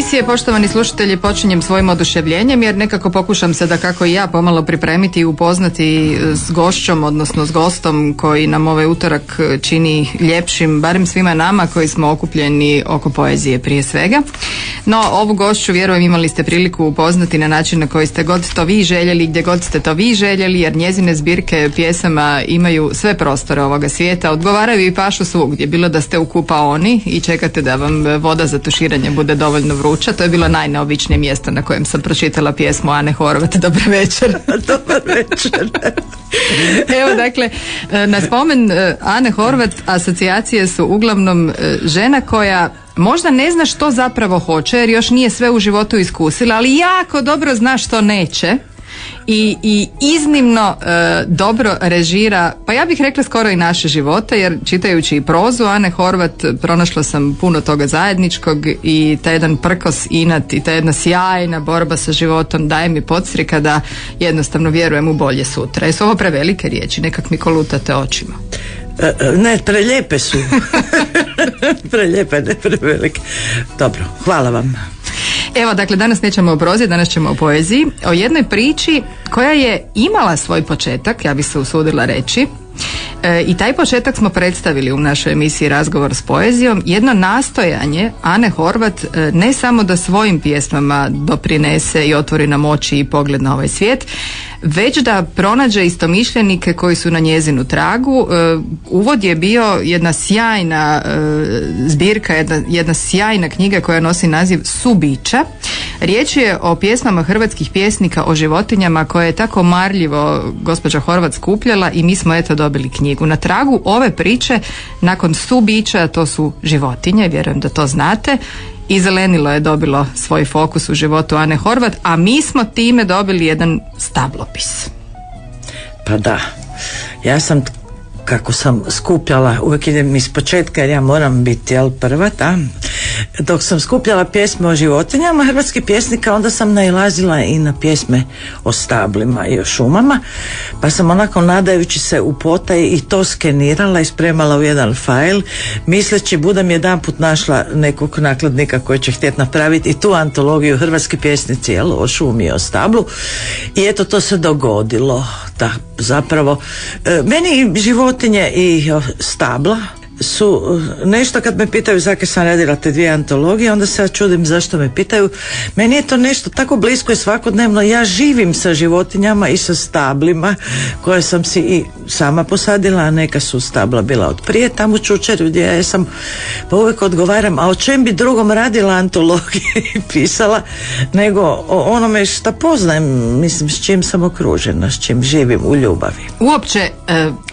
emisije, poštovani slušatelji, počinjem svojim oduševljenjem jer nekako pokušam se da kako i ja pomalo pripremiti i upoznati s gošćom, odnosno s gostom koji nam ovaj utorak čini ljepšim, barem svima nama koji smo okupljeni oko poezije prije svega. No, ovu gošću, vjerujem, imali ste priliku upoznati na način na koji ste god to vi željeli, gdje god ste to vi željeli, jer njezine zbirke pjesama imaju sve prostore ovoga svijeta, odgovaraju i pašu svugdje, bilo da ste u kupaoni i čekate da vam voda za tuširanje bude dovoljno vruća. To je bilo najneobičnije mjesto na kojem sam pročitala pjesmu Ane Horvat. Dobar večer. Dobar večer. Evo, dakle, na spomen Ane Horvat asocijacije su uglavnom žena koja možda ne zna što zapravo hoće, jer još nije sve u životu iskusila, ali jako dobro zna što neće. I iznimno dobro režira, pa ja bih rekla skoro i naše živote, jer čitajući i prozu Ane Horvat pronašla sam puno toga zajedničkog i taj jedan prkos inat i ta jedna sjajna borba sa životom daje mi podstrika da jednostavno vjerujem u bolje sutra. Jesu ovo prevelike riječi, nekak mi kolutate očima. Ne, prelijepe su. Prelijepe, ne prevelike. Dobro, hvala vam. Evo, dakle, danas nećemo o prozi, danas ćemo o poeziji, o jednoj priči koja je imala svoj početak, ja bih se usudila reći, i taj početak smo predstavili u našoj emisiji Razgovor s poezijom, jedno nastojanje Ane Horvat ne samo da svojim pjesmama doprinese i otvori nam oči i pogled na ovaj svijet, već da pronađe istomišljenike koji su na njezinu tragu. Uvod je bio jedna sjajna zbirka, jedna sjajna knjiga koja nosi naziv Subića. Riječ je o pjesmama hrvatskih pjesnika o životinjama koje je tako marljivo gospođa Horvat skupljala i mi smo eto dobili knjigu. Na tragu ove priče, nakon Subića, to su životinje, vjerujem da to znate, i zelenilo je dobilo svoj fokus u životu Ane Horvat, a mi smo time dobili jedan stablopis. Pa da, ja sam, kako sam skupljala, uvijek idem iz početka jer ja moram biti prva, da. Dok sam skupljala pjesme o životinjama hrvatskih pjesnika, onda sam nailazila i na pjesme o stablima i o šumama, pa sam onako nadajući se u potaj i to skenirala i spremala u jedan fajl, misleći budem jedanput našla nekog nakladnika koji će htjeti napraviti i tu antologiju hrvatski pjesnici o šumi i o stablu, i eto to se dogodilo. Da, zapravo meni životinje i stabla su nešto, kad me pitaju zakaj sam radila te dvije antologije, onda se ja čudim zašto me pitaju. Meni je to nešto tako blisko i svakodnevno. Ja živim sa životinjama i sa stablima koje sam si i sama posadila, a neka su stabla bila od prije tamo u Čučerju gdje ja sam, pa uvijek odgovaram, a o čem bi drugom radila antologije i pisala nego o onome što poznajem, mislim, s čim sam okružena, s čim živim u ljubavi. Uopće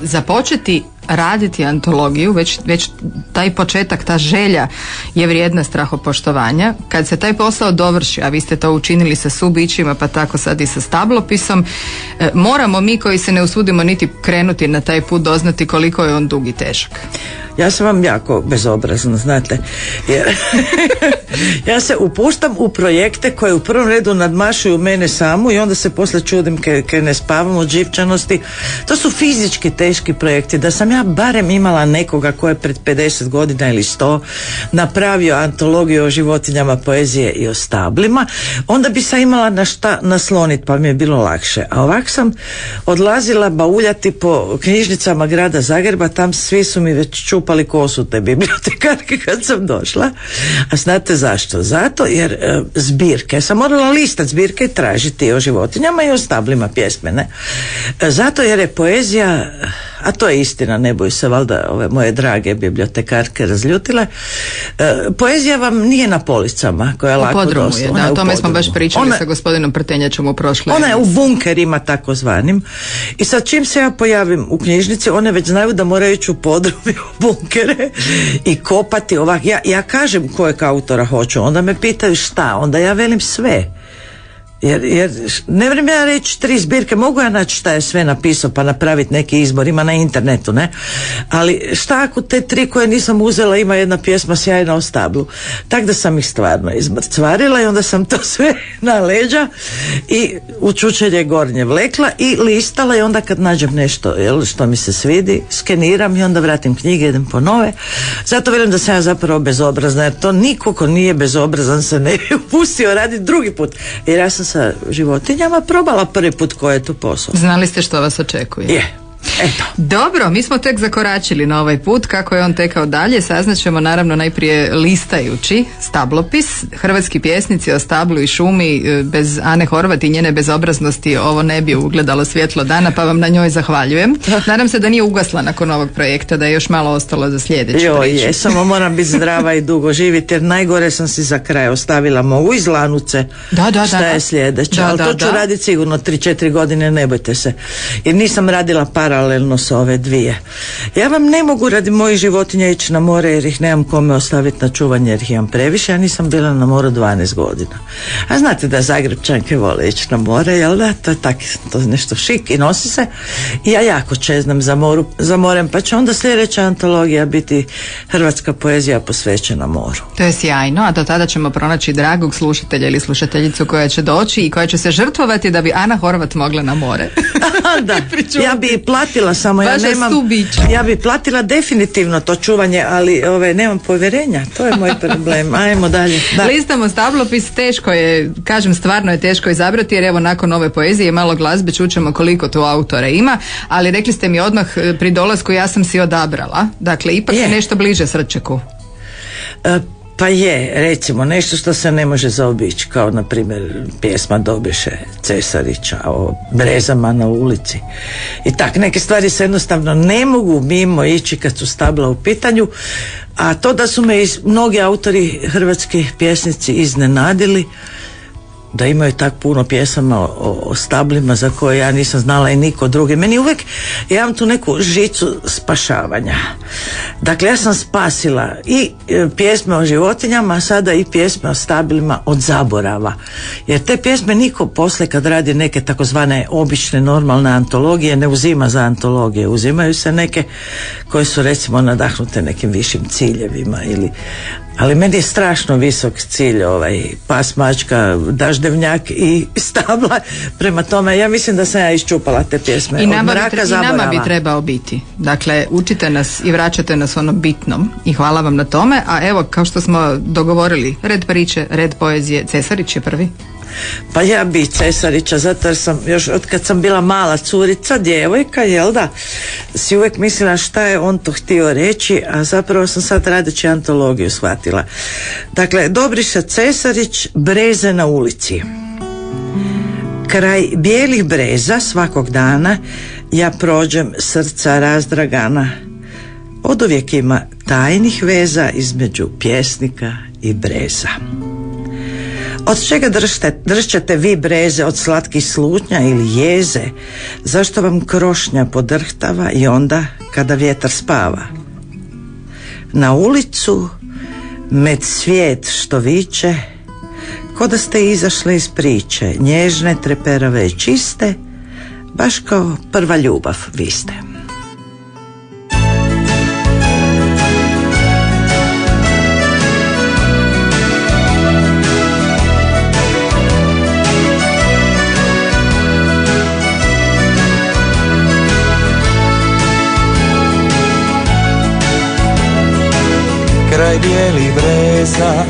započeti raditi antologiju, već taj početak, ta želja je vrijedna strahopoštovanja. Kad se taj posao dovrši, a vi ste to učinili sa Subićima, pa tako sad i sa stablopisom, moramo mi koji se ne usudimo niti krenuti na taj put doznati koliko je on dug i težak. Ja sam vam jako bezobrazna, znate, jer ja se upuštam u projekte koje u prvom redu nadmašuju mene samu i onda se poslije čudim kad ne spavam od živčanosti. To su fizički teški projekti. Da sam ja barem imala nekoga ko je pred 50 godina ili 100 napravio antologiju o životinjama, poezije i o stablima, onda bi sam imala na šta nasloniti, pa mi je bilo lakše. A ovak sam odlazila bauljati po knjižnicama grada Zagreba, tam svi su mi već čupali kosu te bibliotekarke kad sam došla. A znate zašto? Zato jer zbirke, sam morala listati zbirke i tražiti o životinjama i o stablima pjesme, ne? Zato jer je poezija, a to je istina, ne boj se valjda ove moje drage bibliotekarke razljutile, poezija vam nije na policama koja je lako dostupna. Da, o tome smo baš pričali sa gospodinom Prtenjačom u prošloj. Ona je u bunkerima takozvanim, i sad čim se ja pojavim u knjižnici, one već znaju da moraju ići u podrume, u bunkere i kopati ovak. Ja kažem kojeg autora hoću, onda me pitaju šta, onda ja velim sve. Jer ne vrem ja reći 3 zbirke, mogu ja naći šta je sve napisao pa napraviti neki izbor, ima na internetu, ne? Ali šta ako te 3 koje nisam uzela, ima jedna pjesma sjajna o stablu. Tak da sam ih stvarno izmrcvarila i onda sam to sve na leđa i u čučelje gornje vlekla i listala i onda kad nađem nešto što mi se svidi, skeniram i onda vratim knjige, idem po nove. Zato velim da sam ja zapravo bezobrazna, jer to niko ko nije bezobrazan se ne bi upustio raditi drugi put. Jer ja sam sa životinjama probala prvi put koji je to posao. Znali ste što vas očekuje? Je. Eto. Dobro, mi smo tek zakoračili na ovaj put. Kako je on tekao dalje, saznaćemo naravno najprije listajući stablopis. Hrvatski pjesnici o stablu i šumi, bez Ane Horvat i njene bezobraznosti ovo ne bi ugledalo svjetlo dana, pa vam na njoj zahvaljujem. Nadam se da nije ugasla nakon ovog projekta, da je još malo ostalo za sljedeću priču. Je, samo moram biti zdrava i dugo živjeti, jer najgore sam si za kraj ostavila mogu iz lanuce. Šta je sljedeće, ali to ću raditi sigurno 3-4 godine, ne bojte se. Jer nisam radila paralelno s ove dvije. Ja vam ne mogu radi mojih životinja ići na more jer ih nemam kome ostaviti na čuvanje jer ih imam previše. Ja nisam bila na moru 12 godina. A znate da Zagrebčanke vole ići na more, jel da? To je to je nešto šik i nosi se. I ja jako čeznem za morem, pa će onda sljedeća antologija biti hrvatska poezija posvećena moru. To je sjajno, a do tada ćemo pronaći dragog slušatelja ili slušateljicu koja će doći i koja će se žrtvovati da bi Ana Horvat mogla na more. Da, ja bi platila, samo ja nemam, ja bi platila definitivno to čuvanje, ali nemam povjerenja, to je moj problem. Ajmo dalje. Da. Listamo stablopis, teško je, kažem stvarno je teško izabrati, jer evo nakon ove poezije malo glazbe čućemo koliko tu autora ima, ali rekli ste mi odmah pri dolasku ja sam si odabrala, dakle ipak je nešto bliže Srčeku. Pa je, recimo, nešto što se ne može zaobići, kao na primjer pjesma Dobiše Cesarića o brezama na ulici. I tak, neke stvari se jednostavno ne mogu mimo ići kad su stabla u pitanju, a to da su me mnogi autori, hrvatski pjesnici iznenadili, da imaju tak puno pjesama o stablima za koje ja nisam znala i niko drugi. Meni uvijek, ja imam tu neku žicu spašavanja. Dakle, ja sam spasila i pjesme o životinjama, a sada i pjesme o stablima od zaborava. Jer te pjesme niko posle kad radi neke takozvane obične normalne antologije ne uzima za antologije. Uzimaju se neke koje su recimo nadahnute nekim višim ciljevima ali meni je strašno visok cilj pas, mačka, daždevnjak i stabla. Prema tome, ja mislim da sam ja iščupala te pjesme. I nama bi trebao biti. Dakle, učite nas i vraćate nas onom bitnom. I hvala vam na tome. A evo, kao što smo dogovorili, red priče, red poezije. Cesarić je prvi. Pa ja bi Cesarića, zato jer sam još od kad sam bila mala curica, djevojka, jel da, si uvijek mislila šta je on to htio reći, a zapravo sam sad radeći antologiju shvatila. Dakle, Dobriša Cesarić, Breze na ulici. Kraj bijelih breza svakog dana ja prođem srca razdragana. Oduvijek ima tajnih veza između pjesnika i breza. Od čega dršćete vi breze, od slatkih slutnja ili jeze? Zašto vam krošnja podrhtava i onda kada vjetar spava? Na ulicu med svijet što viče, ko da ste izašle iz priče, nježne, treperave i čiste, baš kao prva ljubav vi ste. Kraj bijelih breza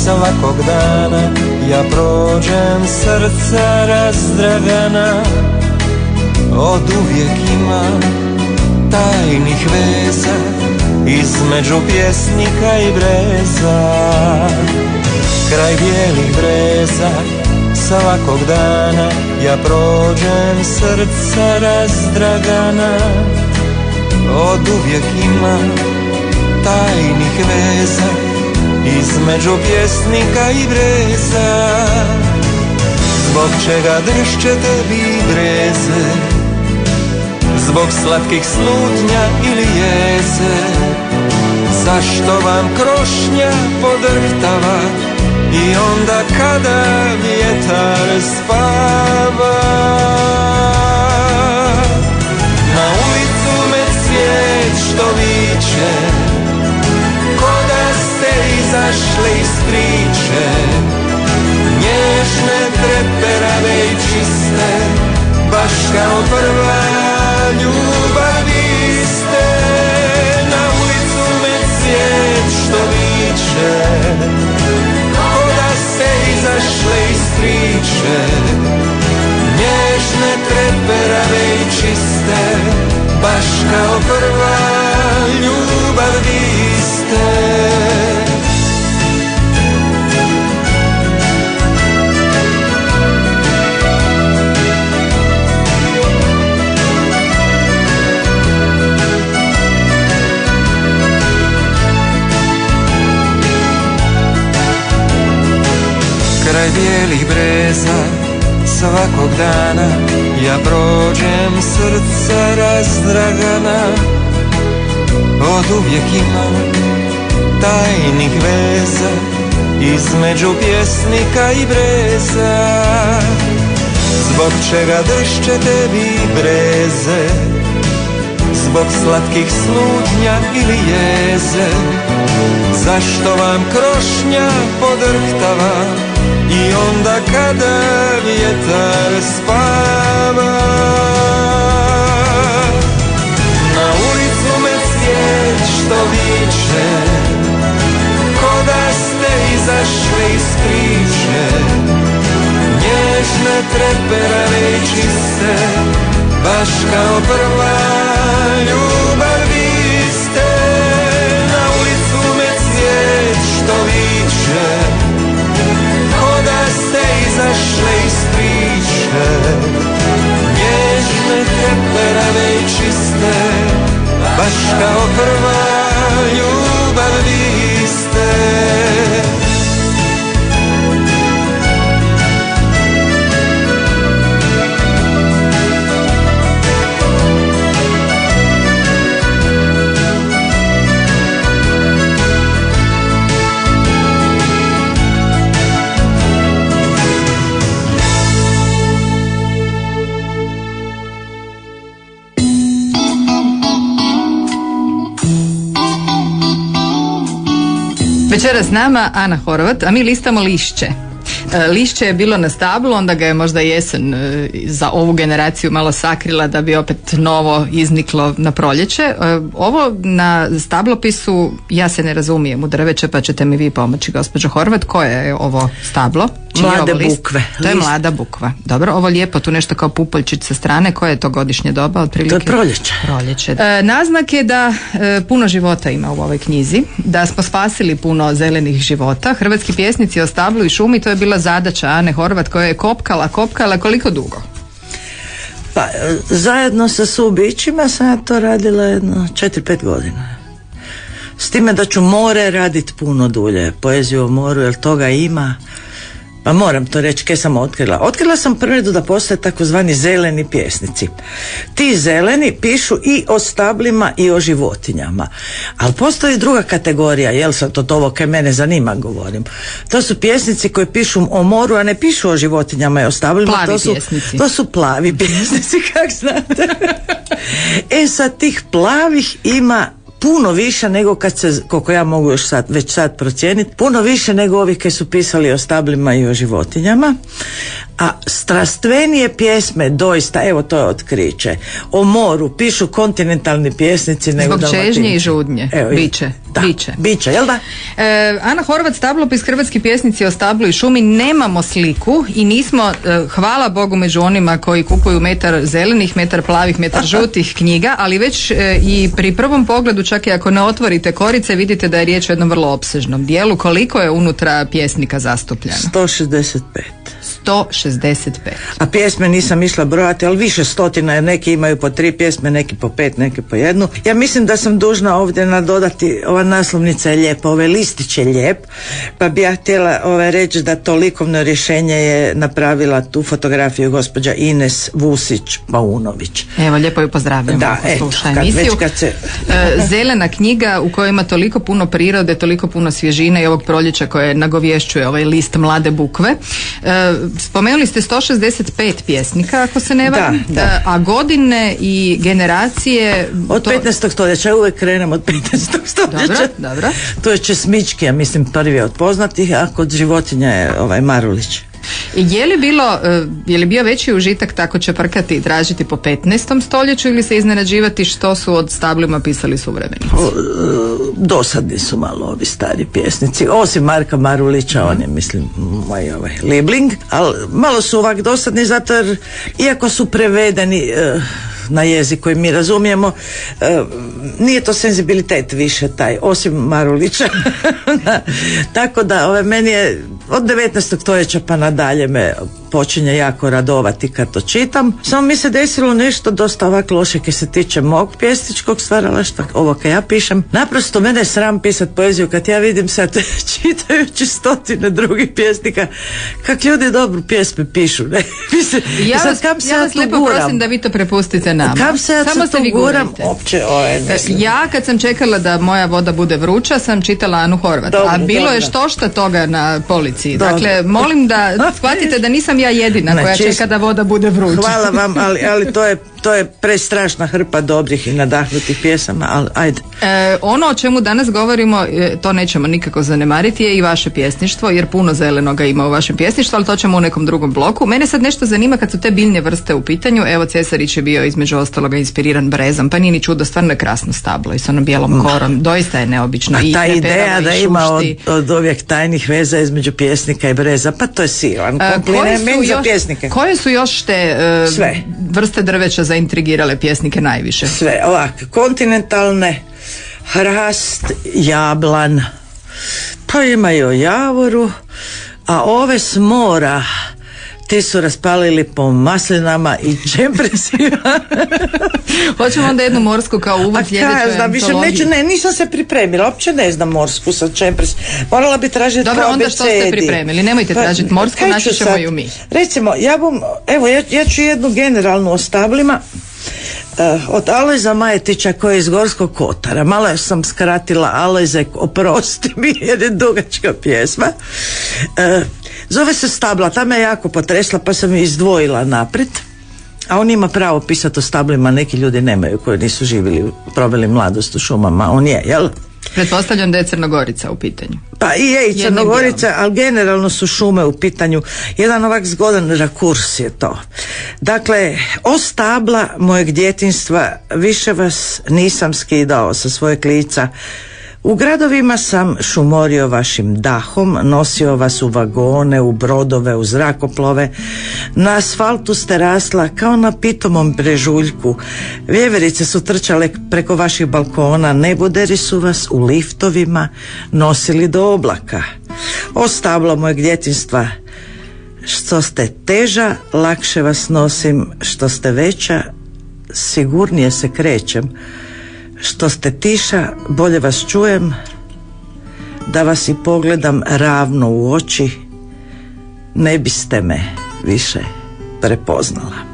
svakog dana ja prođem srca razdragana. Od uvijek ima tajnih veza između pjesnika i breza. Kraj bijelih breza svakog dana ja prođem srca razdragana. Od uvijek ima tajnih veza između pjesnika i breza. Zbog čega dršćete vi breze, zbog slatkih slutnja ili jeze? Zašto vam krošnja podrhtava i onda kada vjetar spava. Na ulicu me cvijet što viče, ko da ste izašle iz priče, nježne, treperave i čiste, baš kao prva ljubav vi ste. Na ulicu me cvijet što viče, ko da ste izašle iz priče, nježne, treperave i čiste, baš kao prva ljubav vi ste. Kraj bijelih breza svakog dana ja prođem, srca razdragana. Od uvijek imam tajnih veza između pjesnika i breza. Zbog čega dršćete vi breze, zbog slatkih slutnja ili jeze? Zašto vam krošnja podrhtava i onda kada vjetar spava? Na ulicu me cvijet što viče, ko da ste izašli iz priče, nježne, treperave i čiste, baš kao prva ljubav vi ste. Na ulicu me cvijet što viče, ko da ste izašle iz priče, nježne, treperave i čiste, baš kao prva ljubav vi ste. Večeras s nama Ana Horvat, a mi listamo lišće. Lišće je bilo na stablu, onda ga je možda jesen za ovu generaciju malo sakrila da bi opet novo izniklo na proljeće. Ovo na stablopisu ja se ne razumijem u drveće, pa ćete mi vi pomoći, gospođo Horvat. Koje je ovo stablo? Mlade bukve. To je mlada bukva. Dobro, ovo lijepo, tu nešto kao pupoljčić sa strane. Koje je to godišnje doba otprilike? To je proljeće. Proljeće. Naznak je da puno života ima u ovoj knjizi, da smo spasili puno zelenih života. Hrvatski pjesnici o stablu i šumi, to je bila zadaća Ane Horvat koja je kopkala koliko dugo? Pa zajedno sa subićima sam ja to radila jedno 4-5 godina. S time da ću more raditi puno dulje, poeziju o moru, jer toga ima. Pa moram to reći, kaj sam otkrila? Otkrila sam prvi da postoje takozvani zeleni pjesnici. Ti zeleni pišu i o stablima i o životinjama. Ali postoji druga kategorija, jel sad to ovo kaj mene zanima govorim. To su pjesnici koji pišu o moru, a ne pišu o životinjama i o stablima. Plavi pjesnici. To su plavi pjesnici, kak znate. Sad tih plavih ima puno više nego kad se, koliko ja mogu još već sad procijeniti, puno više nego ovih koji su pisali o stablima i o životinjama. A strastvenije pjesme, doista, evo to je otkriće, o moru pišu kontinentalni pjesnici nego zbog čežnje i žudnje. Biće, jel da? Ana Horvat, stablopis Hrvatski pjesnici o stablu i šumi. Nemamo sliku i nismo, hvala Bogu, među onima koji kupuju metar zelenih, metar plavih, metar žutih knjiga, ali već i pri prvom pogledu, čak i ako ne otvorite korice, vidite da je riječ o jednom vrlo opsežnom dijelu. Koliko je unutra pjesnika zastupljeno? 165. 165. A pjesme nisam išla brojati, ali više stotina, jer neki imaju po 3 pjesme, neki po 5, neki po 1. Ja mislim da sam dužna ovdje nadodati, ova naslovnica je lijepa, ovaj listić je lijep, pa bi ja htjela reći da to likovno rješenje je napravila tu fotografiju gospođa Ines Vusić-Paunović. Evo, lijepo ju pozdravljamo. Da, eto, zelena knjiga u kojoj ima toliko puno prirode, toliko puno svježine i ovog proljeća koje nagovješćuje ovaj list mlade bukve. spomenuli ste 165 pjesnika, ako se ne varam, da. A godine i generacije... Od 15. stoljeća, uvijek krenem od 15. stoljeća. Dobro. To je Česmički, ja mislim prvi od poznatih, a kod životinja je Marulić. Je li bio veći užitak tako čeprkati i tražiti po 15. stoljeću ili se iznenađivati što su od stablima pisali suvremenici? Dosadni su malo ovi stari pjesnici, osim Marka Marulića, on je mislim moj libling, ali malo su ovak dosadni zato jer iako su prevedeni na jezik koji mi razumijemo, nije to senzibilitet više taj, osim Marulića. Tako da meni je od 19. stoljeća pa nadalje me počinje jako radovati kad to čitam. Samo mi se desilo nešto dosta ovak loše kad se tiče mog pjesničkog stvaralaštva, ovo kad ja pišem. Naprosto mene je sram pisat poeziju kad ja vidim sad čitajući stotine drugih pjesnika kak ljudi dobru pjesme pišu. Ne? Ja vas lijepo prosim da vi to prepustite nama. Kam se ja samo to guram? Opće, ja kad sam čekala da moja voda bude vruća sam čitala Anu Horvat, dobro, a bilo je štošta toga na polici. Dakle, molim da shvatite da nisam ja jedina koja čeka da voda bude vruća. Hvala vam, ali to je prestrašna hrpa dobrih i nadahnutih pjesama, ali ajde. Ono o čemu danas govorimo, to nećemo nikako zanemariti, je i vaše pjesništvo, jer puno zelenoga ima u vašem pjesništvu, ali to ćemo u nekom drugom bloku. Mene sad nešto zanima kad su te biljne vrste u pitanju. Evo, Cesarić je bio između ostaloga inspiriran brezom, pa nije ni čudo, stvarno je krasno stablo i s onom bijelom korom, doista je neobično. A ta ideja da ima od uvijek tajnih veza između pjesnika i breza, pa to je silan kompliment za pjesnike. Koje su još te vrste drveća zaintrigirale pjesnike najviše? Sve, ovako, kontinentalne, hrast, jablan, pa imaju javoru, a ove s mora ti su raspalili po maslinama i čempresima. Hoćemo onda jednu morsku kao uvod sljedećoj antologiji. Nisam se pripremila, uopće ne znam morsku sa čempres. Morala bi tražiti dobro, onda što ste pripremili? Nemojte tražiti morsku, naći ćemo ju mi. Recimo, ja ću jednu generalnu o stablima. Od Alojza Majetića koji je iz Gorskog Kotara. Malo sam skratila Alojze, oprosti mi jer je dugačka pjesma. Zove se Stabla, ta me jako potresla pa sam ju izdvojila naprijed. A on ima pravo pisati o stablima, neki ljudi nemaju koji nisu proveli mladost u šumama, on je, jel? Pretpostavljam da je Crnogorica u pitanju. Pa i Crnogorica, ali generalno su šume u pitanju. Jedan ovak zgodan rakurs je to. Dakle, o stabla mojeg djetinjstva više vas nisam skidao sa svojeg lica. U gradovima sam šumorio vašim dahom, nosio vas u vagone, u brodove, u zrakoplove. Na asfaltu ste rasla kao na pitomom brežuljku. Vjeverice su trčale preko vaših balkona, neboderi su vas u liftovima nosili do oblaka. O stablo mojeg djetinjstva, što ste teža, lakše vas nosim, što ste veća, sigurnije se krećem. Što ste tiša, bolje vas čujem, da vas i pogledam ravno u oči, ne biste me više prepoznala.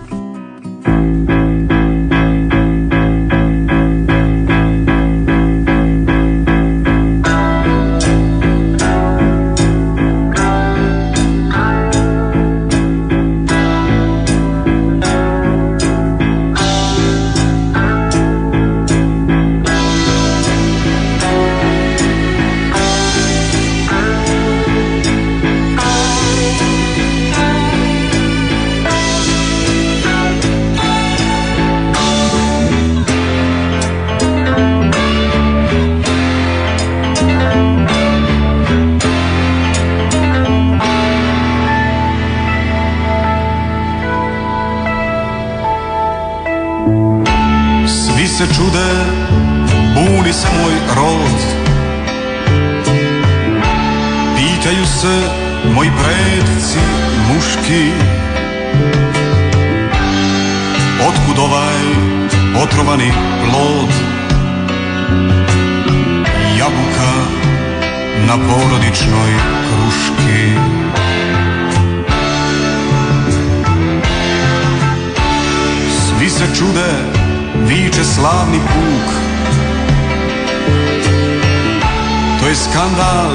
se čude, buni se moj rod. Pitaju se moji predci muški, otkud ovaj otrovani plod? Jabuka na porodičnoj kruški. Svi se čude, viče slavni puk. To je skandal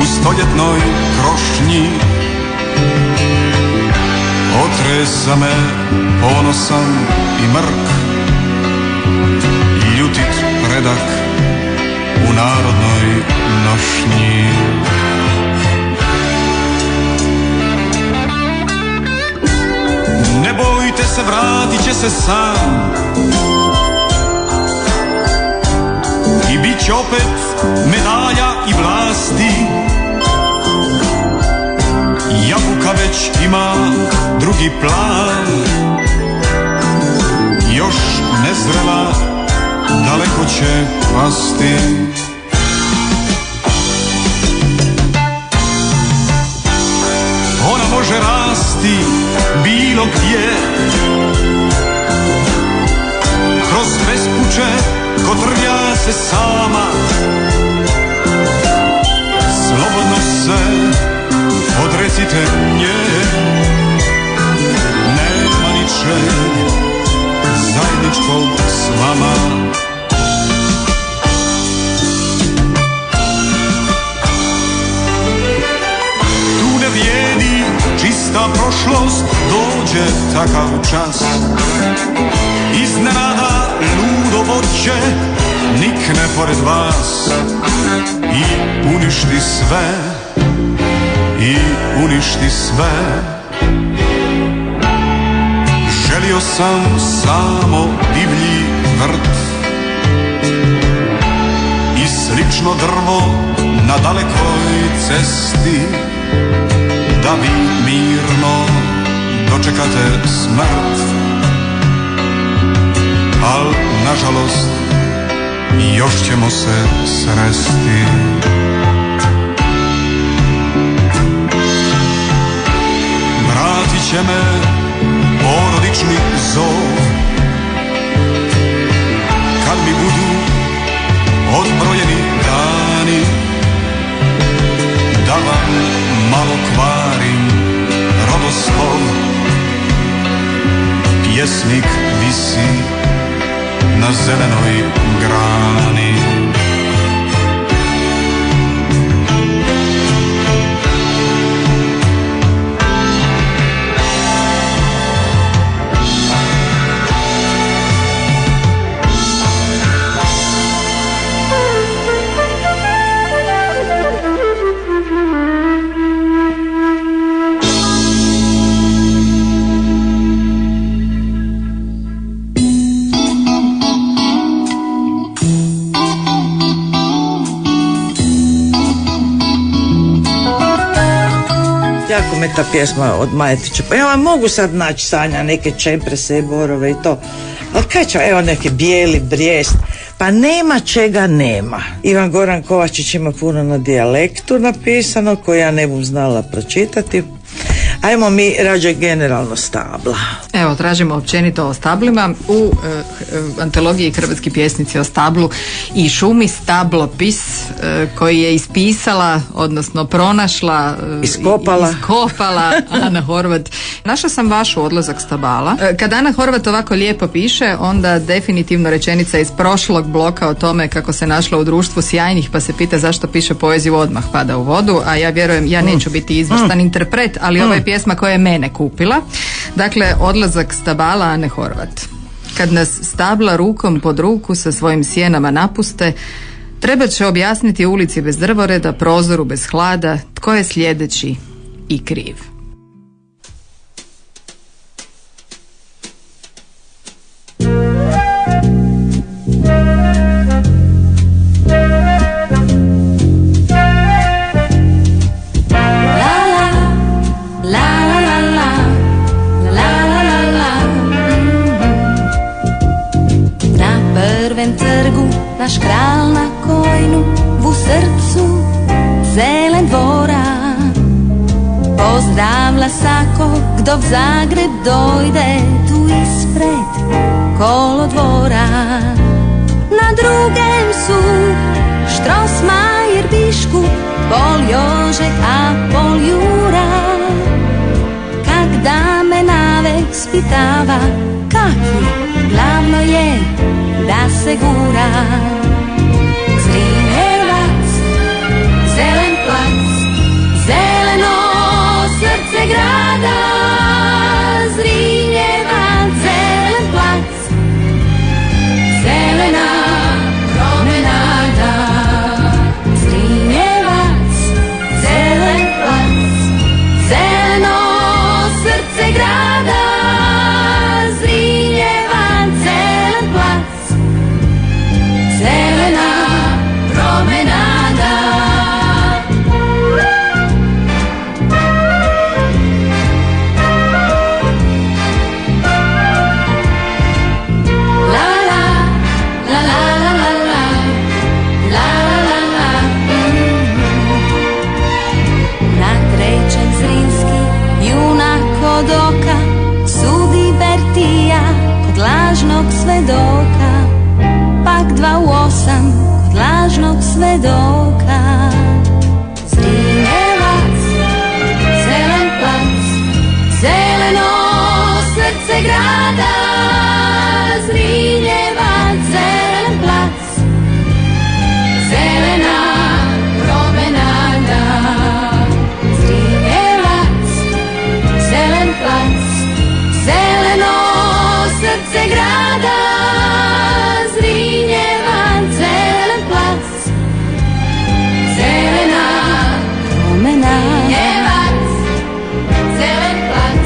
u stoljetnoj krošnji. potresa me ponosan i mrk, ljutit predak u narodnoj nošnji. Ne bojte se, vratit će se sam i bit će opet medalja i vlasti. Jabuka već ima drugi plan, još nezrela, daleko će pasti. Ona može rasti bilo gdje, kroz bespuće kotrlja se sama. Slobodno se odrecite nje, nema ničeg zajedničkog s vama. Tu ne vrijedi čista prošlost, dođe takav čas, iznenada ludo voće nikne pored vas i uništi sve, i uništi sve. Želio sam samo divlji vrt i slično drvo na dalekoj cesti, da vi mirno dočekate smrt. Al nažalost još ćemo se sresti. Vratit će me porodični zov, kad mi budu odbrojeni dani, da vam malo kvarim rodoslov. Pjesnik visi na zelenoj grani. Jako me ta pjesma od Majetića, pa ja vam mogu sad naći, Sanja, neke čemprese, borove i to, ali kaj će, evo neki bijeli brijest, pa nema čega nema. Ivan Goran Kovačić ima puno na dijalektu napisano, koje ja ne bum znala pročitati. Ajmo mi rađe generalno stabla. Evo, tražimo općenito o stablima. U antologiji Hrvatski pjesnici o stablu i šumi stablopis koji je ispisala, odnosno pronašla, iskopala Ana Horvat. Našla sam vašu Odlazak stabala. Kad Ana Horvat ovako lijepo piše, onda definitivno rečenica iz prošlog bloka o tome kako se našla u društvu sjajnih, pa se pita zašto piše poeziju, odmah pada u vodu, a ja vjerujem, ja neću biti izvrstan interpret, ali ovo je pjesma koja je mene kupila. Dakle, Odlazak stabala Ane Horvat. Kad nas stabla rukom pod ruku sa svojim sjenama napuste, treba će objasniti ulici bez drvoreda, prozoru bez hlada, tko je sljedeći i kriv. Naš kralj na kojnu, v srcu zelen dvora, pozdravlja sako, kdo v Zagreb dojde, tu ispred kolodvora. Na drugem su Štrosmajer, Biškup, pol Jožek, a pol Jura. Kak da me navek spitava, kaki glavno je da se gura. Zrinjevac, zelen plac, zeleno srce grada, lažnog svedoka, pak 2 u 8 kod lažnog svedoka. Zrinjevac, zelen plac, zeleno srce grada. Zrinjevac, zelen plac, zelena promenada. Zrinjevac, zelen plac, zeleno srce grada. Zrinjevac, zelen plac, zelena promenada. Zrinjevac, zelen plac,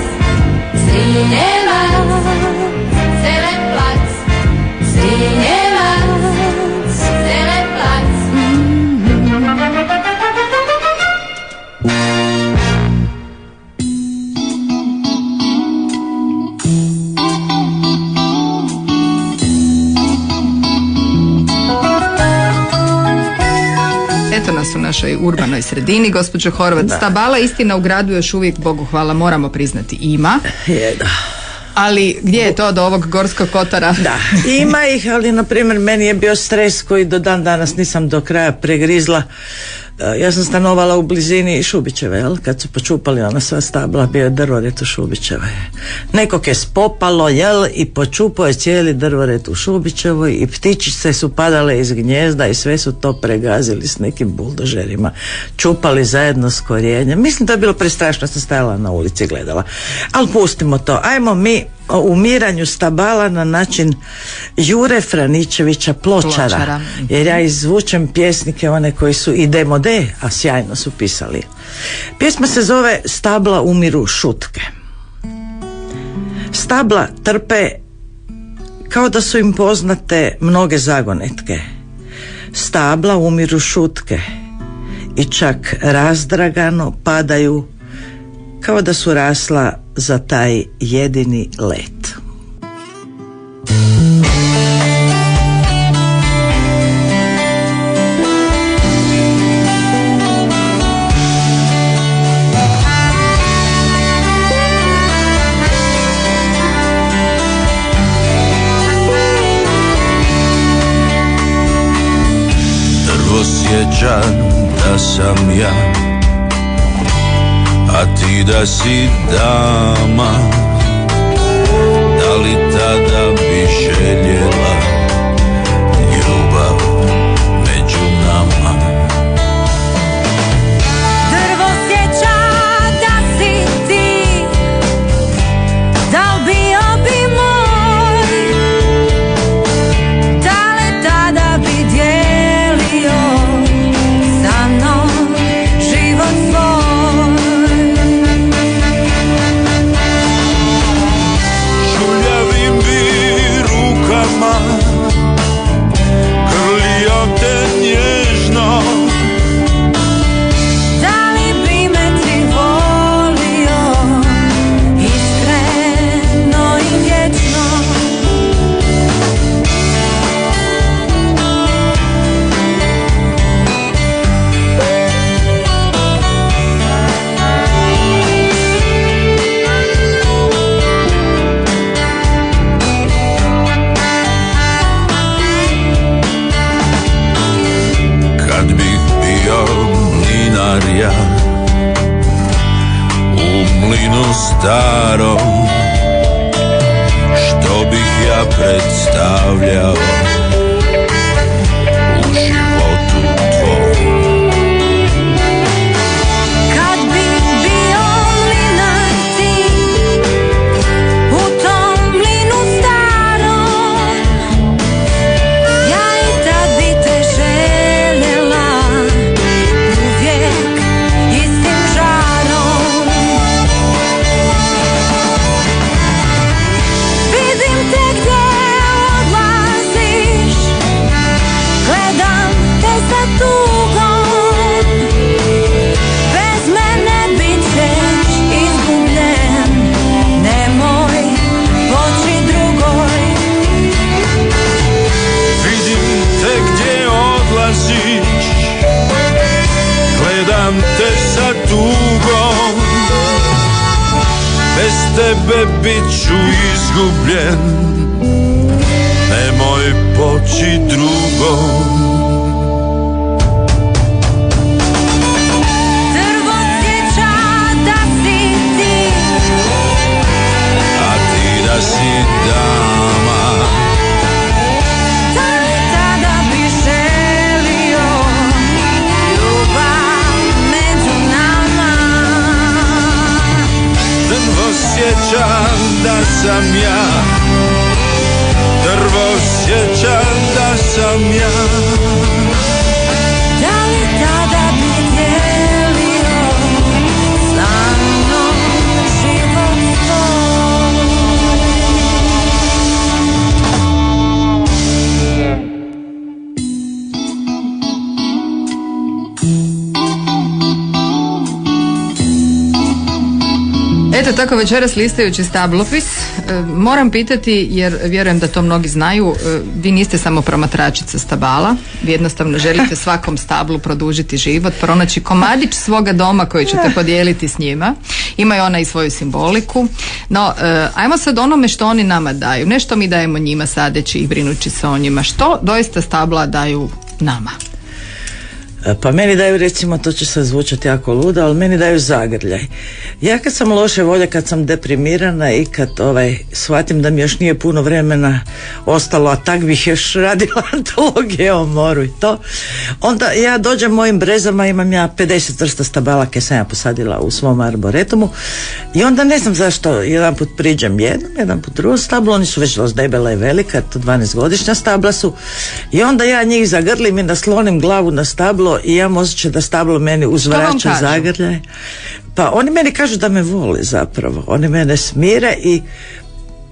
Zrinjevac, zelen plac, Zrinjevac, zelen plac. Eto nas u našoj urbanoj sredini, gospođo Horvat. Stabala, istina, u gradu još uvijek, Bogu hvala, moramo priznati, ima. Je, da. Ali gdje je to do ovog Gorskog kotara? Da, ima ih, ali na primjer meni je bio stres koji do dan danas nisam do kraja pregrizla. Ja sam stanovala u blizini Šubićeve, jel? Kad su počupali ona sva stabla, bio je drvored u Šubićevoj. Nekog je spopalo, jel? I počupao je cijeli drvored u Šubićevoj i ptičice su padale iz gnjezda i sve su to pregazili s nekim buldožerima. Čupali zajedno s korijenjem. Mislim da je bilo prestrašno, sam stajala na ulici i gledala. Ali pustimo to. Ajmo mi o umiranju stabala na način Jure Franičevića Pločara. Jer ja izvučem pjesnike one koji su i demode, a sjajno su pisali. Pjesma se zove Stabla umiru šutke. Stabla trpe kao da su im poznate mnoge zagonetke. Stabla umiru šutke i čak razdragano padaju kao da su rasla za taj jedini let. Drvo sjećam da sam ja, a ti da si dama. Da li tada bi željela ljubav među nama? Drvo sjeća da si ti, da li bio bi moj, da li tada bi dijelio sa mnom život svoj. Žuljavim bi rukama grlijam te nježno. Da li bi me ti volio iskreno i vječno? Kad bih bio mlinar ja u mlinu starom, što bih ja predstavljao u životu tvom? Kad bi bio mlinar ti u tom mlinu starom, ja i tad bi te željela uvijek istim žarom. Vidim te gdje odlaziš bez tebe bit ću izgubljen, nemoj poći drugom. Drvo sjeća da si ti, a ti da si dama. tada bi želio ljubav među nama. Drvo sjećam da sam ja, drvo sjećam da sam ja. Da li tada bi dijelio sa mnom život tvoj? Eto tako večeras listajući stablopis moram pitati, jer vjerujem da to mnogi znaju, vi niste samo promatračica stabala, vi jednostavno želite svakom stablu produžiti život, pronaći komadić svoga doma koji ćete podijeliti s njima. Imaju ona i svoju simboliku. No, ajmo sad onome što oni nama daju, ne što mi dajemo njima sadeći i brinući se o njima, što doista stabla daju nama. Pa meni daju, recimo, to će se zvučati jako ludo, ali meni daju zagrljaj. Ja kad sam loše volje, kad sam deprimirana i kad shvatim da mi još nije puno vremena ostalo, a tak bih još radila antologije o moru i to, onda ja dođem mojim brezama, imam ja 50 vrsta stabala koje sam ja posadila u svom arboretumu i onda ne znam zašto jedan put priđem jednom, jedan put drugom stablu, oni su već dosta debela i velika, to 12-godišnja stabla su, i onda ja njih zagrlim i naslonim glavu na stablo i ja osjećam da stablo meni uzvraća zagrljaj. Pa oni meni kažu da me vole zapravo, oni mene smire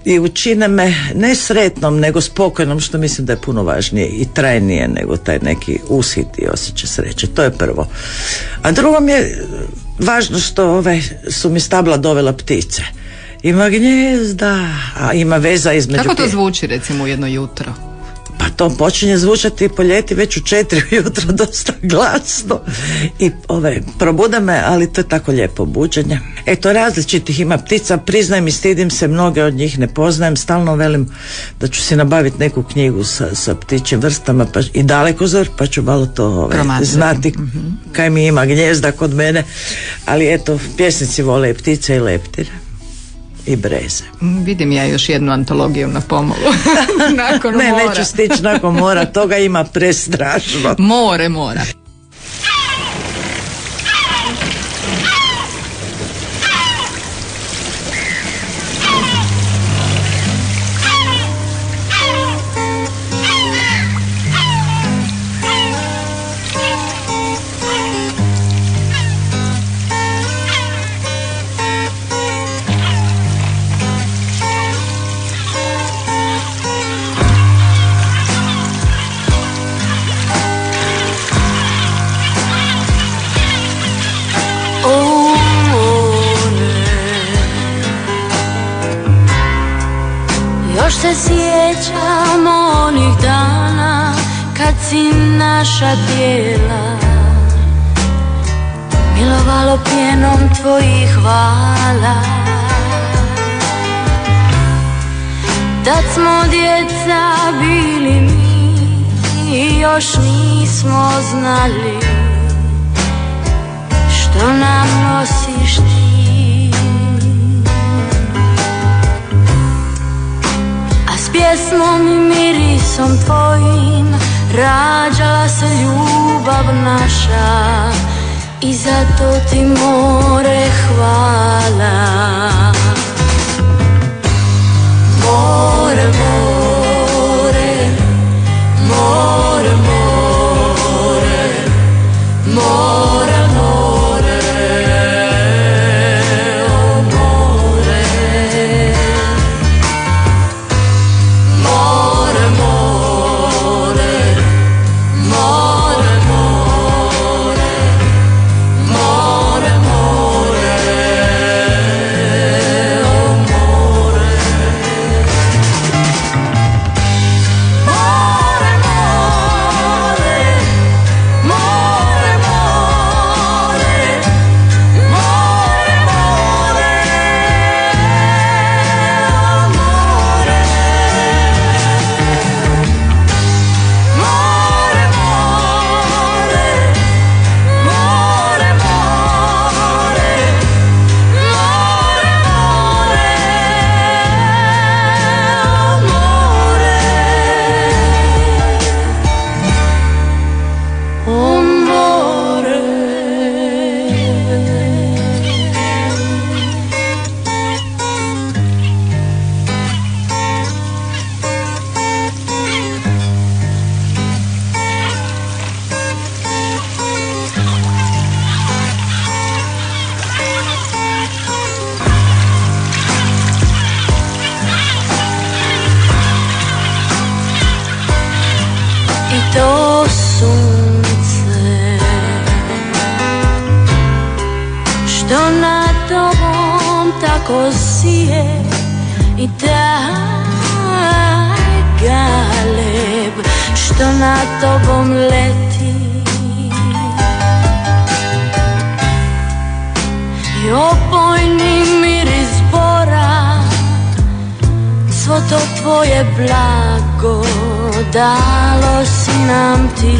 i učine me ne sretnom nego spokojnom, što mislim da je puno važnije i trajnije nego taj neki ushit i osjećaj sreće. To je prvo. A drugo mi je važno što su mi stabla dovela ptice. Ima gnjezda, a ima veza između... Kako to zvuči recimo u jedno jutro? Pa to počinje zvučati po ljeti već u 4 ujutro dosta glasno i probude me, ali to je tako lijepo buđenje. Eto, različitih ima ptica, priznajem i stidim se, mnoge od njih ne poznajem, stalno velim da ću si nabaviti neku knjigu sa ptičjim vrstama i dalekozor, pa ću malo to znati kaj mi ima gnjezda kod mene, ali eto, pjesnici vole i ptice i leptire. I breze. Vidim ja još jednu antologiju na pomolu. Nakon ne, mora. Neću stići nakon mora, toga ima prestrašno. Mora. Još se sjećam onih dana kad si naša tijela milovalo pjenom tvojih hvala. Tad smo djeca bili mi i još nismo znali što nam nosiš ti. S pjesmom i mirisom tvojim rađala se ljubav naša i zato ti more hvala. More, more, more, more, more, more, o more. More, more, more, more, more, more. kako sije i taj galeb što nad tobom leti i opojni miris bora, svo to tvoje blago dalo si nam ti.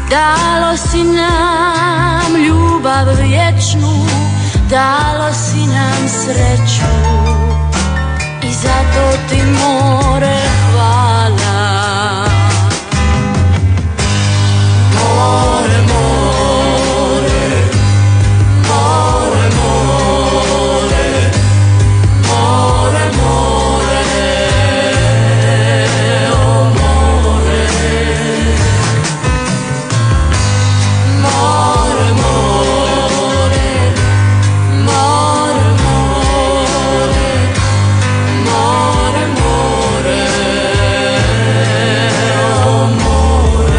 Dalo si nam ljubav vječnu, dalo si nam sreću i zato ti more hvala. More, more, more, more, more, more, o more. More, more, more, more, more, more, o more.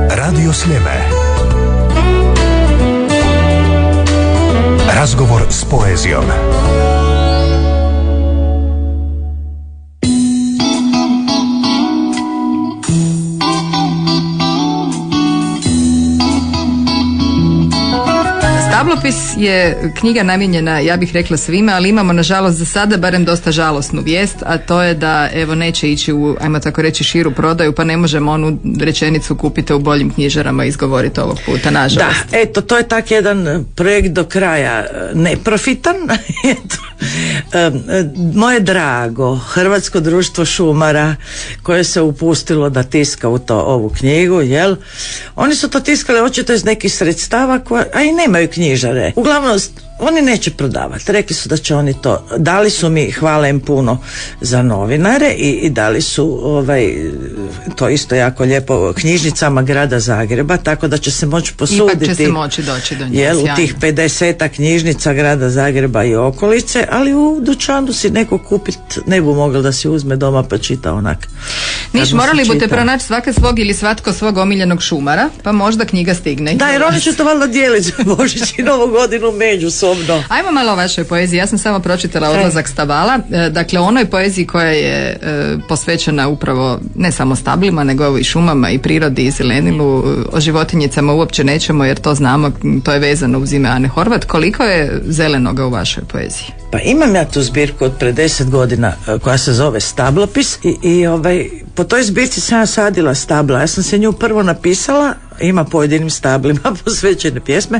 Radio Sljeme. Razgovor s poezijom. Stablopis je knjiga namijenjena, ja bih rekla, svima, ali imamo nažalost za sada barem dosta žalosnu vijest, a to je da evo neće ići u, ajmo tako reći, širu prodaju, pa ne možemo onu rečenicu kupite u boljim knjižarama izgovoriti ovog puta, nažalost. Da, eto, to je tak jedan projekt do kraja neprofitan. Moje drago Hrvatsko društvo šumara koje se upustilo da tiska ovu knjigu, jel? Oni su to tiskali očito iz nekih sredstava a i nemaju knjižare. Uglavnom oni neće prodavati. Rekli su da će oni to, dali su mi, hvala im puno za novinare i dali su to isto jako lijepo knjižnicama grada Zagreba, tako da će se moći posuditi. Ipak će se moći doći do nje. Jel, u tih 50 knjižnica grada Zagreba i okolice, ali u dućanu si neko kupit ne bu mogao da si uzme doma pa čita onak. Niš, morali budete pronaći svake svog ili svatko svog omiljenog šumara, pa možda knjiga stigne. Da, jer oni će to valjda dijeliti za Božić i Novu godinu međusobno. Ajmo malo o vašoj poeziji. Ja sam samo pročitala Odlazak stabala. Dakle, onoj poeziji koja je posvećena upravo ne samo stablima, nego i šumama i prirodi i zelenilu. O životinjicama uopće nećemo, jer to znamo, to je vezano uz ime Ane Horvat. Koliko je zelenoga u vašoj poeziji? Pa imam ja tu zbirku od pre 10 godina koja se zove Stablopis i po toj zbirci sam ja sadila stabla. Ja sam se nju prvo napisala, ima pojedinim stablima posvećene pjesme,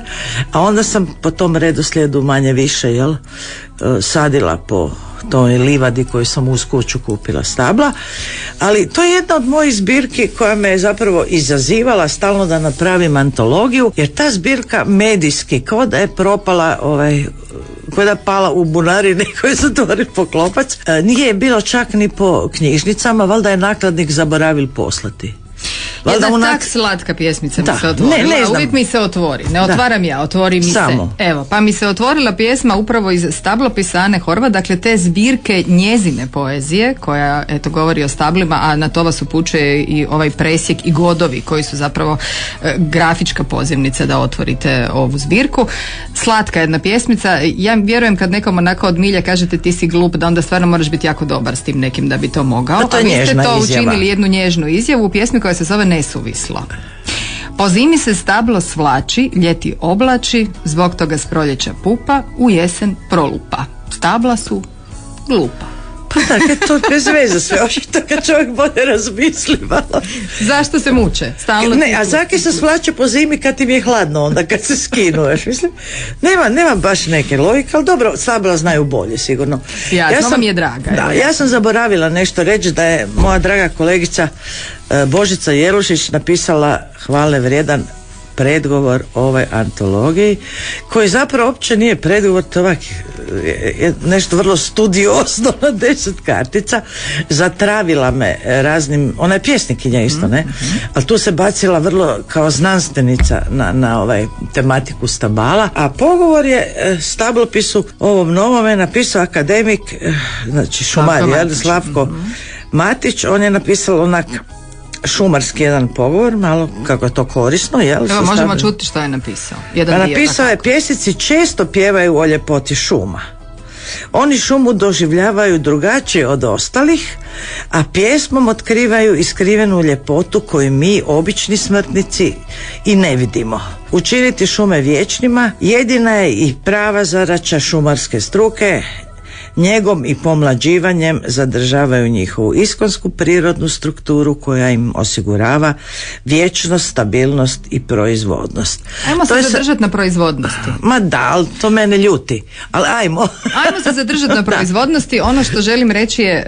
a onda sam po tom redoslijedu manje više sadila po toj livadi koju sam uz kuću kupila stabla, ali to je jedna od mojih zbirki koja me je zapravo izazivala stalno da napravim antologiju, jer ta zbirka medijski kao da je propala koja je pala u bunari, neko je zatvori poklopac, nije bilo čak ni po knjižnicama, valjda je nakladnik zaboravil poslati. Jedna tak slatka pjesmica mi se otvorila, uvijek mi se otvori, ne otvaram ja, otvori mi samo se. Evo, pa mi se otvorila pjesma upravo iz Stablopisa Ane Horvat, dakle te zbirke njezine poezije koja eto govori o stablima, a na to vas upućuje i ovaj presjek i godovi koji su zapravo grafička pozivnica da otvorite ovu zbirku. Slatka jedna pjesmica, ja vjerujem kad nekom onako od milja kažete ti si glup, da onda stvarno moraš biti jako dobar s tim nekim da bi to mogao, a vi ste to učinili jednu nježnu izjavu u pjesmi koja se zove Nesuvislo. Po zimi se stablo svlači, ljeti oblači, zbog toga s proljeća pupa, u jesen prolupa. Stabla su glupa. Pa tako je to bez veze sve, očito kad čovjek bolje razmisli malo. Zašto se muče? Stalno Ne, a zaki se svlače po zimi kad im je hladno, onda kad se skinuješ, mislim. Nema baš neke logike, ali dobro, stabla znaju bolje, sigurno. Jasno, vam je draga. Da, ja sam zaboravila nešto reći, da je moja draga kolegica Božica Jelušić napisala hvale vrijedan predgovor ovoj antologiji, koji zapravo uopće nije predgovor, to je nešto vrlo studiozno na 10 kartica. Zatravila me raznim, ona je pjesnikinja isto, ne? Ali tu se bacila vrlo kao znanstvenica na tematiku stabala, a pogovor je stablopisu ovom novome napisao akademik, znači šumar, Slavko Matić. On je napisao onak šumarski jedan pogovor, malo kako je to korisno, jel? Evo, možemo čuti što je napisao. Napisao je: pjesnici često pjevaju o ljepoti šuma. Oni šumu doživljavaju drugačije od ostalih, a pjesmom otkrivaju iskrivenu ljepotu koju mi, obični smrtnici, i ne vidimo. Učiniti šume vječnima jedina je i prava zadaća šumarske struke. Njegom i pomlađivanjem zadržavaju njihovu iskonsku prirodnu strukturu koja im osigurava vječnost, stabilnost i proizvodnost. Ajmo se zadržati na proizvodnosti. Ma da, ali to mene ljuti. Ali ajmo se zadržati na proizvodnosti. Ono što želim reći je,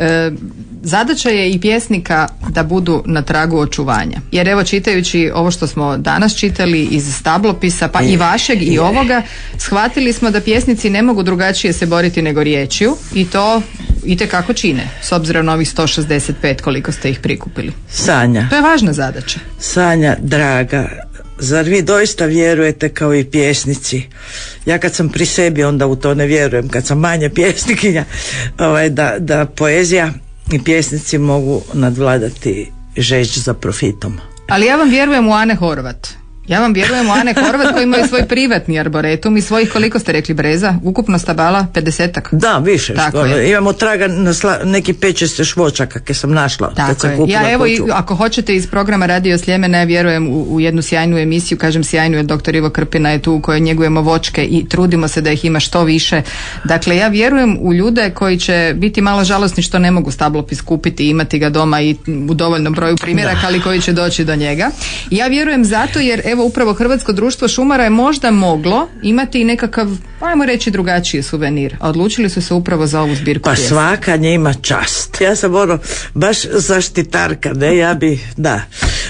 zadaća je i pjesnika da budu na tragu očuvanja. Jer evo, čitajući ovo što smo danas čitali iz stablopisa, pa i vašeg i ovoga, shvatili smo da pjesnici ne mogu drugačije se boriti nego riječju, i to itekako čine, s obzirom na ovih 165 koliko ste ih prikupili. Sanja. To je važna zadaća. Sanja, draga, zar vi doista vjerujete kao i pjesnici? Ja kad sam pri sebi, onda u to ne vjerujem, kad sam manje pjesnikinja, da poezija i pjesnici mogu nadvladati žeđ za profitom. Ali ja vam vjerujem u Ane Horvat. Koji imaju svoj privatni arboretum i svojih, koliko ste rekli, breza? Ukupno stabala 50-ak? Da, više. Imamo traga na neki 5-6 švočaka koje sam našla. Tako je. Ja evo, ako hoćete, iz programa Radio Sljemena, ja vjerujem u jednu sjajnu emisiju, kažem sjajnu jer doktor Ivo Krpina je tu, u kojoj njegujemo voćke i trudimo se da ih ima što više. Dakle, ja vjerujem u ljude koji će biti malo žalosni što ne mogu stablopis kupiti i imati ga doma i u dovoljnom broju primjeraka, ali koji će doći do njega. Ja vjerujem zato jer evo, upravo Hrvatsko društvo šumara je možda moglo imati i nekakav, ajmo reći, drugačiji suvenir, a odlučili su se upravo za ovu zbirku pa pjesma. Svaka njima čast. Ja sam baš zaštitarka, ne, ja bi,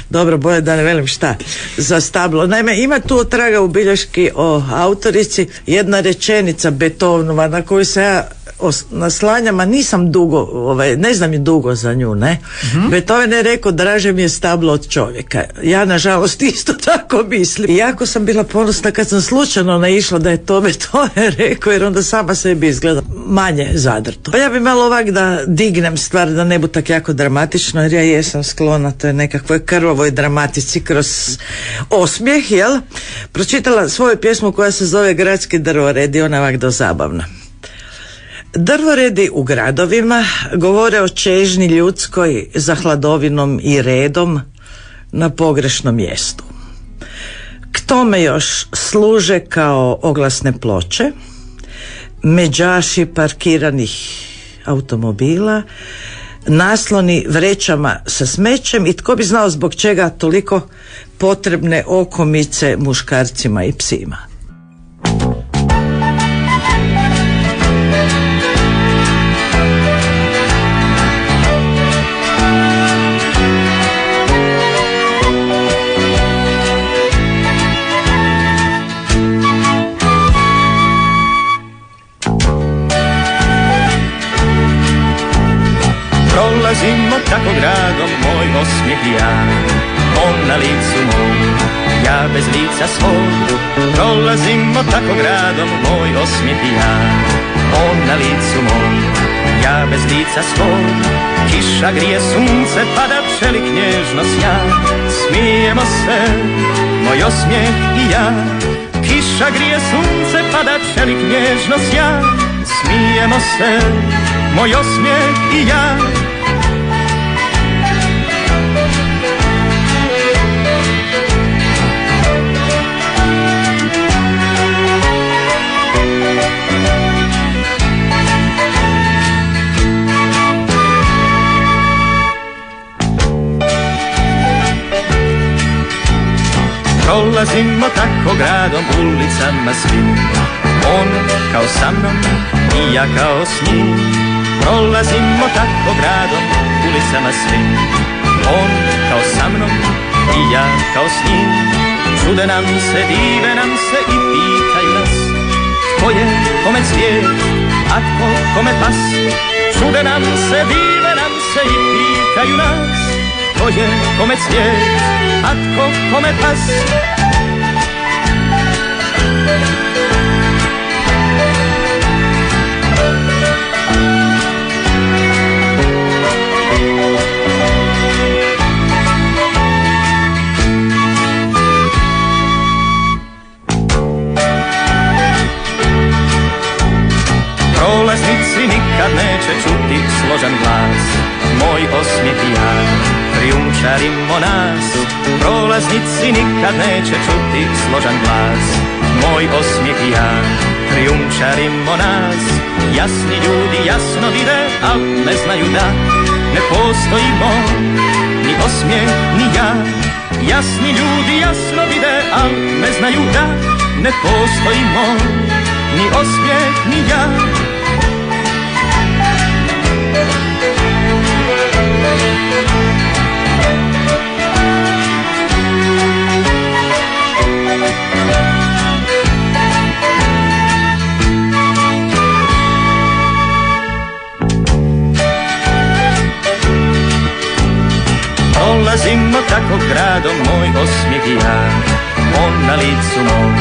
dobro, bolje da ne velim šta, za stablo. Naime, ima tu traga u bilješki o autorici jedna rečenica Beethovenova na koju se ja naslanjam, a nisam dugo, ne znam je dugo za nju, ne? Beethoven je rekao: draže mi je stablo od čovjeka. Ja, nažalost, isto tako mislim. I jako sam bila ponosna kad sam slučajno naišla da je to Beethoven rekao, jer onda sama sebi izgleda manje zadrto. Pa ja bi malo ovak da dignem stvar, da ne bu tak jako dramatično, jer ja jesam sklona toj nekakvoj krvavoj dramatici kroz osmijeh, jel? Pročitala svoju pjesmu koja se zove Gradski drvoredi, ona ovak dozabavna. Drvoredi u gradovima govore o čežnji ljudskoj za hladovinom i redom na pogrešnom mjestu. K tome još služe kao oglasne ploče, međaši parkiranih automobila, nasloni vrećama sa smećem i tko bi znao zbog čega toliko potrebne okomice muškarcima i psima. Prolazimo tako gradom, moj osmijeh i ja, on na licu mom, ja bez lica svog. Prolazimo tako gradom, moj osmijeh i ja, on na licu mom, ja bez lica svog. Kiša grije sunce, pada čelik nježno sja, smijemo se, moj osmijeh i ja. Kiša grije sunce, pada čelik nježno sja, smijemo se, moj osmijeh i ja. Prolazimo tako gradom, ulicama svim. On kao sa mnom i ja kao s njim. Prolazimo tako gradom, ulicama svim. On kao sa mnom i ja kao s njim. Čude nam se, dive nam se i pitaju nas. Tko je kome cvijet, a tko kome pas. Čude nam se, dive nam se i pitaju nas. Tko je kome cvijet, a tko kome pas. Prolaznici nikad neće čuti složan glas, moj osmijeh i ja, krijumčarimo nas. Prolaznici nikad neće čuti složan glas, moj osmijeh i ja, krijumčarimo nas. Jasni ljudi jasno vide, al ne znaju da ne postojimo, ni osmijeh ni ja. Jasni ljudi jasno vide, al ne znaju da ne postojimo, ni osmijeh ni ja. Prolazimo tako gradom, moj osmijeh i ja, on na licu mom,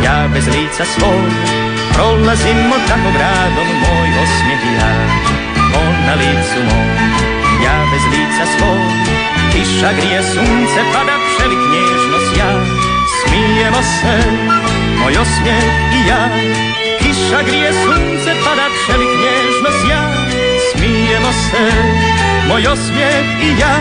ja bez lica svog. Prolazimo tako gradom, moj osmijeh i ja, on na licu mom, ja bez lica svog. Kiša grije, sunce pada, pšelik nježno sja, smijemo se, moj osmijeh i ja. Kiša grije, sunce pada, pšelik nježno sja, smijemo se, moj osmijeh i ja.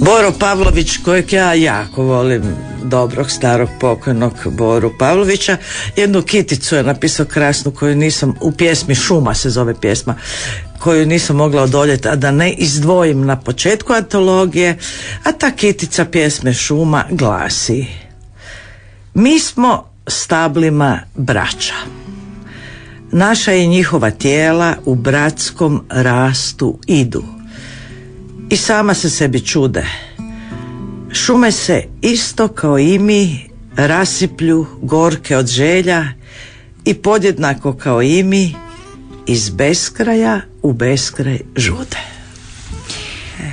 Boro Pavlović, kojeg ja jako volim, dobrog starog pokojnog Boru Pavlovića, jednu kiticu je napisao krasnu koju nisam, u pjesmi Šuma se zove pjesma, koju nisam mogla odoljeti, a da ne izdvojim na početku antologije, a ta kitica pjesme Šuma glasi: mi smo stablima braća, naša i njihova tijela u bratskom rastu idu i sama se sebi čude. Šume se isto kao i mi rasiplju gorke od želja i podjednako kao i mi iz beskraja u beskraj žude.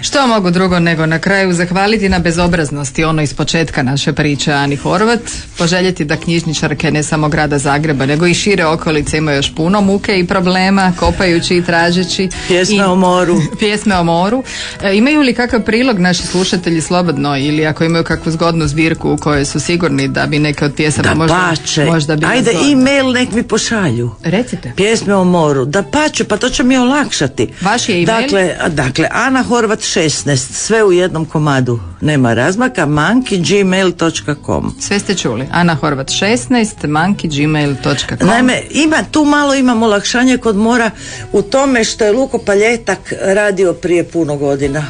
Što mogu drugo nego na kraju zahvaliti na bezobraznosti ono iz početka naše priče Ani Horvat, poželjeti da knjižničarke ne samo grada Zagreba nego i šire okolice imaju još puno muke i problema, kopajući i tražeći pjesme o moru. Pjesme o moru. Imaju li kakav prilog naši slušatelji slobodno, ili ako imaju kakvu zgodnu zbirku u kojoj su sigurni da bi neke od pjesama možda bile ajde zgodne? E-mail nek mi pošalju. Recite. Pjesme o moru. Da pače, pa to će mi olakšati. Vaš je e-mail? Dakle, Ana Horvat 16, sve u jednom komadu, nema razmaka, @gmail.com. Sve ste čuli. Ana Horvat 16 @gmail.com. Naime, imam olakšanje kod mora u tome što je Luko Paljetak radio prije puno godina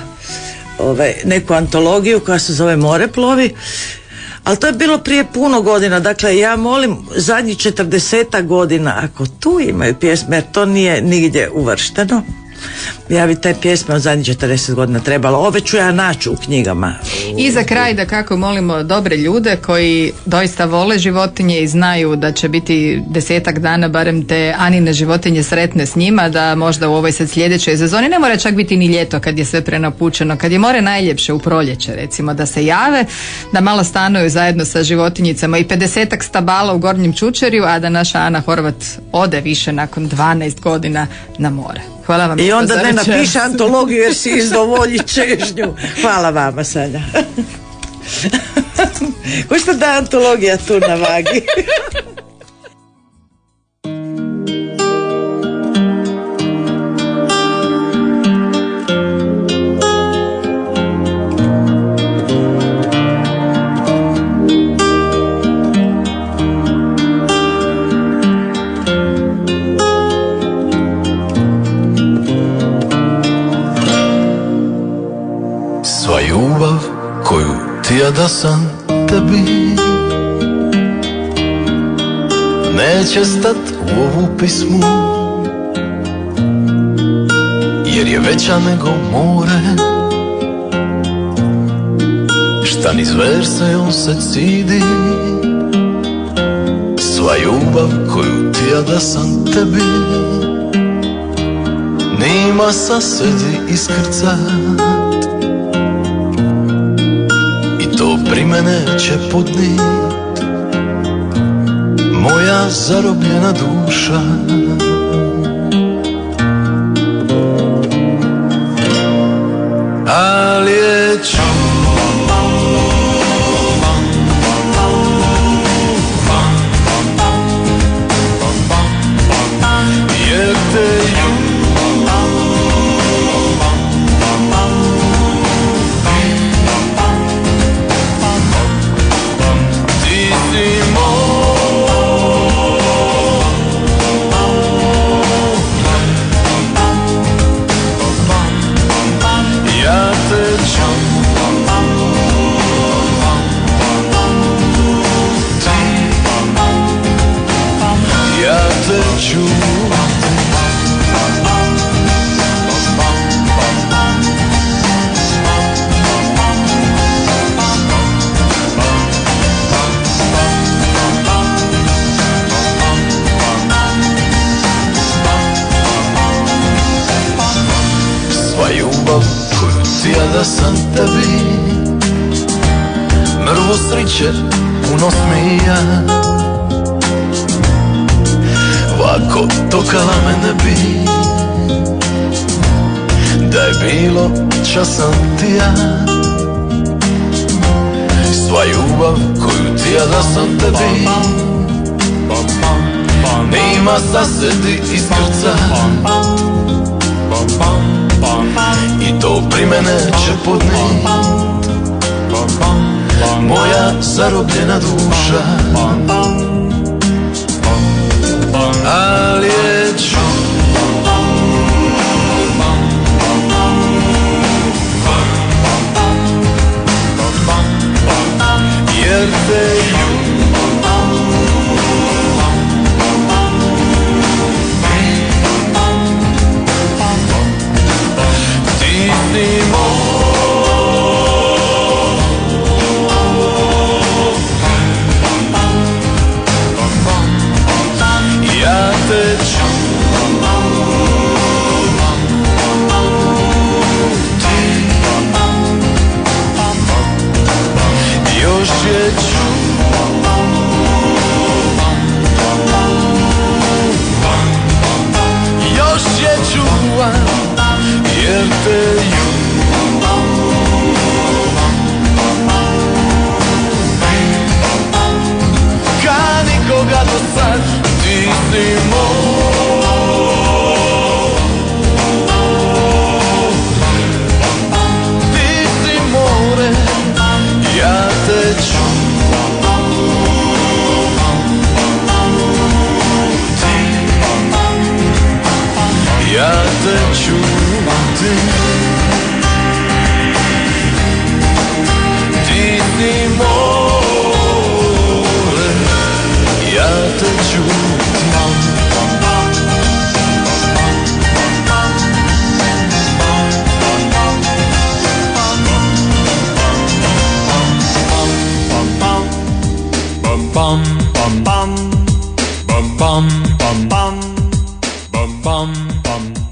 neku antologiju koja se zove More plovi, ali to je bilo prije puno godina. Dakle, ja molim zadnjih 40 godina, ako tu imaju pjesme, jer to nije nigdje uvršteno, Ja bi te pjesme od zadnjih 40 godina trebalo. Ove ću ja naći u knjigama. I za kraj da kako molimo dobre ljude koji doista vole životinje i znaju da će biti 10-ak dana barem te Anine životinje sretne s njima, da možda u ovoj sad sljedećoj sezoni, ne mora čak biti ni ljeto kad je sve prenapučeno, kad je more najljepše u proljeće recimo, da se jave, da malo stanuju zajedno sa životinjicama i 50-ak stabala u Gornjem Čučerju, a da naša Ana Horvat ode više nakon 12 godina na more. Hvala vam. I onda ne napiše antologiju jer si izdovolji čežnju. Hvala vama, Sanja. Ko što da antologija tu na vagi? Sva ljubav koju ti ja da sam tebi neće stat u ovu pismu, jer je veća nego more, šta niz verse on se cidi. Sva ljubav koju ti ja da sam tebi nima sa sedi iskrcat, to pri mene će podnit moja zarobljena duša. Ali je jer te da sam tebi mrvo sriće puno smija, ovako tokala me ne bi, da je bilo časan ti ja. Sva ljubav koju ti ja da sam tebi nima sa sedi iskrca, i to pri mene će podnit moja zarobljena duša. Ali je jer te ja te bam bam bam bam bam bam bam bam bam bam